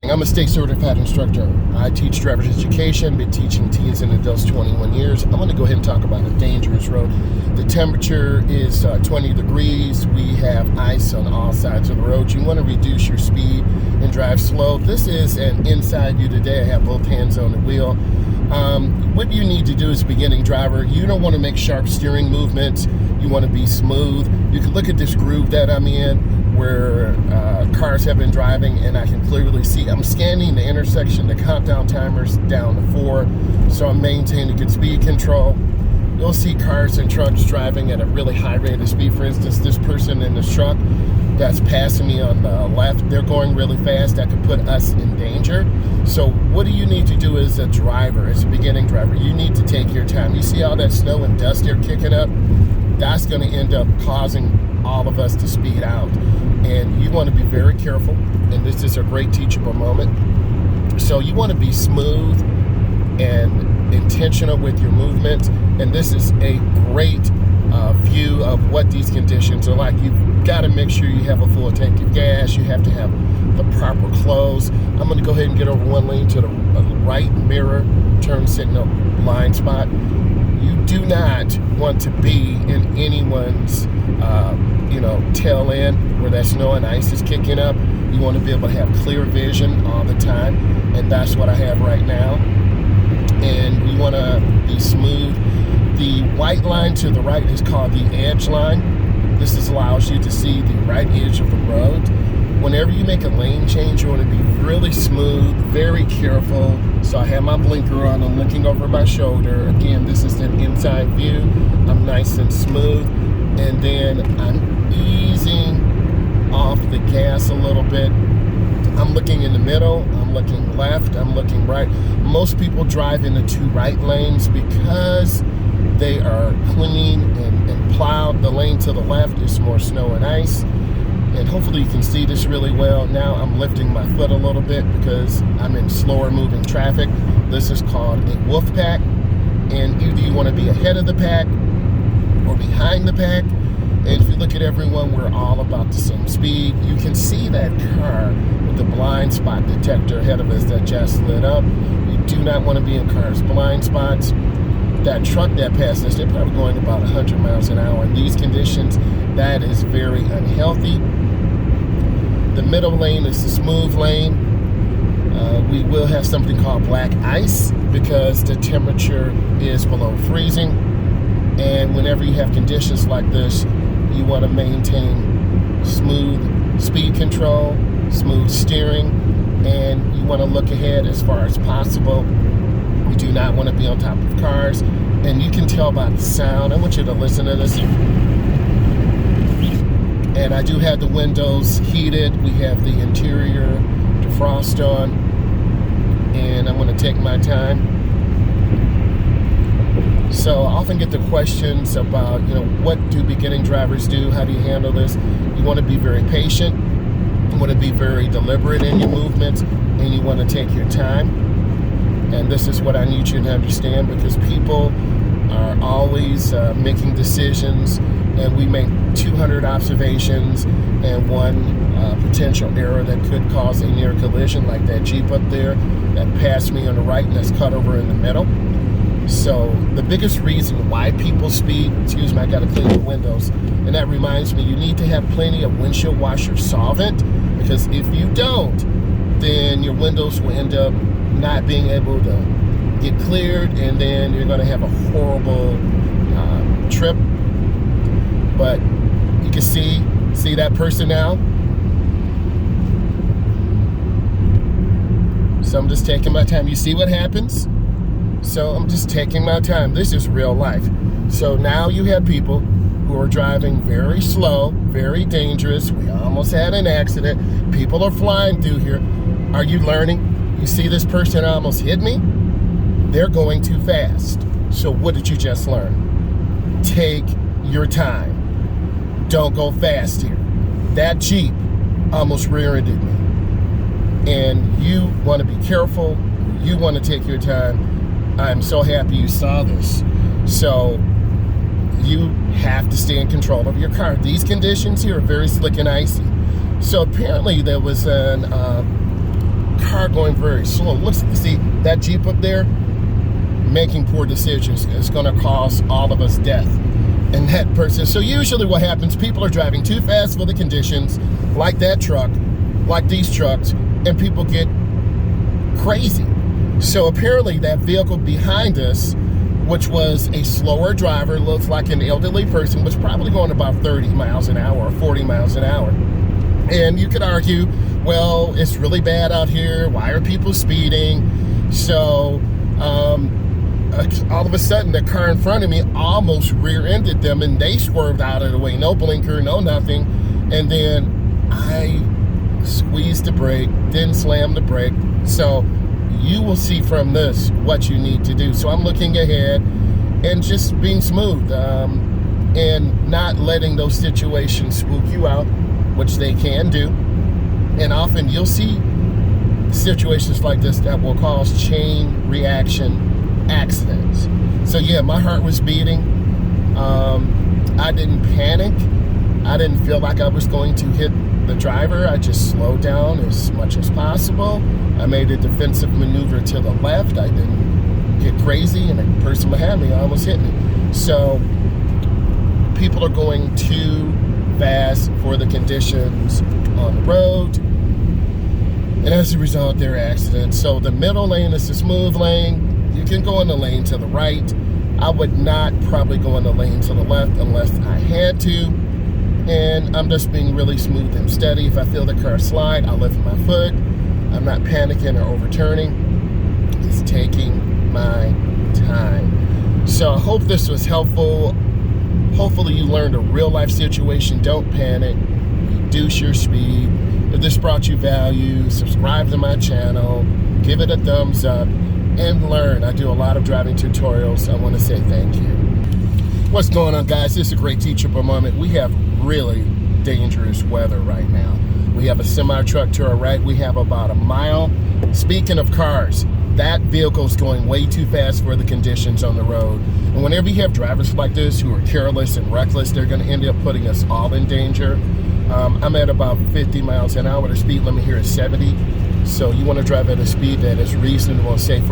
I'm a state certified instructor. I teach driver's education, been teaching teens and adults 21 years. I'm going to go ahead and talk about a dangerous road. The temperature is 20 degrees. We have ice on all sides of the road. You want to reduce your speed and drive slow. This is an inside view today. I have both hands on the wheel. What you need to do as a beginning driver, you don't want to make sharp steering movements. You want to be smooth. You can look at this groove that I'm in where cars have been driving, and I can clearly see I'm scanning the intersection. The countdown timer's down to 4, so I'm maintaining good speed control. You'll see cars and trucks driving at a really high rate of speed. For instance, this person in this truck that's passing me on the left, they're going really fast. That could put us in danger. So what do you need to do as a driver, as a beginning driver? You need to take your time. You see all that snow and dust they're kicking up? That's going to end up causing all of us to speed out. And you want to be very careful, and this is a great teachable moment. So you want to be smooth and intentional with your movement, and this is a great view of what these conditions are like. You've got to make sure you have a full tank of gas. You have to have the proper clothes. I'm going to go ahead and get over one lane to the right mirror turn signal line spot. You do not want to be in anyone's tail end where that snow and ice is kicking up. You want to be able to have clear vision all the time, and that's what I have right now. And you want to be smooth. The white line to the right is called the edge line. This allows you to see the right edge of the road. Whenever you make a lane change, you want to be really smooth, very careful. So I have my blinker on, I'm looking over my shoulder. Again, this is an inside view. I'm nice and smooth. And then I'm easing off the gas a little bit. I'm looking in the middle, I'm looking left, I'm looking right. Most people drive in the 2 right lanes because they are clean and plowed. The lane to the left is more snow and ice. And hopefully you can see this really well. Now I'm lifting my foot a little bit because I'm in slower moving traffic. This is called a wolf pack. And either you want to be ahead of the pack or behind the pack. And if you look at everyone, we're all about the same speed. You can see that car with the blind spot detector ahead of us that just lit up. You do not want to be in cars' blind spots. That truck that passed us, they're probably going about 100 miles an hour. In these conditions, that is very unhealthy. The middle lane is the smooth lane. We will have something called black ice because the temperature is below freezing. And whenever you have conditions like this, you want to maintain smooth speed control, smooth steering, and you want to look ahead as far as possible. You do not want to be on top of cars. And you can tell by the sound. I want you to listen to this. And I do have the windows heated. We have the interior defrost on. And I'm going to take my time. So I often get the questions about, what do beginning drivers do? How do you handle this? You want to be very patient. You want to be very deliberate in your movements. And you want to take your time. And this is what I need you to understand, because people are always making decisions, and we make 200 observations and one potential error that could cause a near collision, like that Jeep up there that passed me on the right and that's cut over in the middle. So the biggest reason why people speed, excuse me, I got to clean the windows, and that reminds me, you need to have plenty of windshield washer solvent, because if you don't, then your windows will end up not being able to get cleared, and then you're going to have a horrible trip. But you can see that person now. So I'm just taking my time. You see what happens? So I'm just taking my time. This is real life. So now you have people who are driving very slow, very dangerous. We almost had an accident. People are flying through here. Are you learning? You see this person almost hit me? They're going too fast. So what did you just learn? Take your time. Don't go fast here. That Jeep almost rear-ended me. And you want to be careful. You want to take your time. I'm so happy you saw this. So you have to stay in control of your car. These conditions here are very slick and icy. So apparently there was an car car going very slow. Look, see that Jeep up there? Making poor decisions is going to cause all of us death. And that person, so usually what happens, people are driving too fast for the conditions, like that truck, like these trucks, and people get crazy. So apparently that vehicle behind us, which was a slower driver, looks like an elderly person, was probably going about 30 miles an hour or 40 miles an hour. And you could argue, well, it's really bad out here. Why are people speeding? So all of a sudden, the car in front of me almost rear-ended them, and they swerved out of the way. No blinker, no nothing. And then I squeezed the brake, didn't slam the brake. So you will see from this what you need to do. So I'm looking ahead and just being smooth and not letting those situations spook you out, which they can do. And often you'll see situations like this that will cause chain reaction accidents. So yeah, my heart was beating. I didn't panic. I didn't feel like I was going to hit the driver. I just slowed down as much as possible. I made a defensive maneuver to the left. I didn't get crazy, and the person behind me almost hit me. So people are going too fast for the conditions on the road, and as a result, there are accidents. So the middle lane is the smooth lane. You can go in the lane to the right. I would not probably go in the lane to the left unless I had to. And I'm just being really smooth and steady. If I feel the car slide, I'll lift my foot. I'm not panicking or overturning. Just taking my time. So I hope this was helpful. Hopefully you learned a real life situation. Don't panic. Reduce your speed. If this brought you value, subscribe to my channel. Give it a thumbs up. And learn. I do a lot of driving tutorials. I want to say thank you. What's going on, guys? This is a great teachable moment. We have really dangerous weather right now. We have a semi truck to our right. We have about a mile. Speaking of cars, that vehicle is going way too fast for the conditions on the road. And whenever you have drivers like this who are careless and reckless, they're going to end up putting us all in danger. I'm at about 50 miles an hour. The speed limit here is 70. So you want to drive at a speed that is reasonable and safe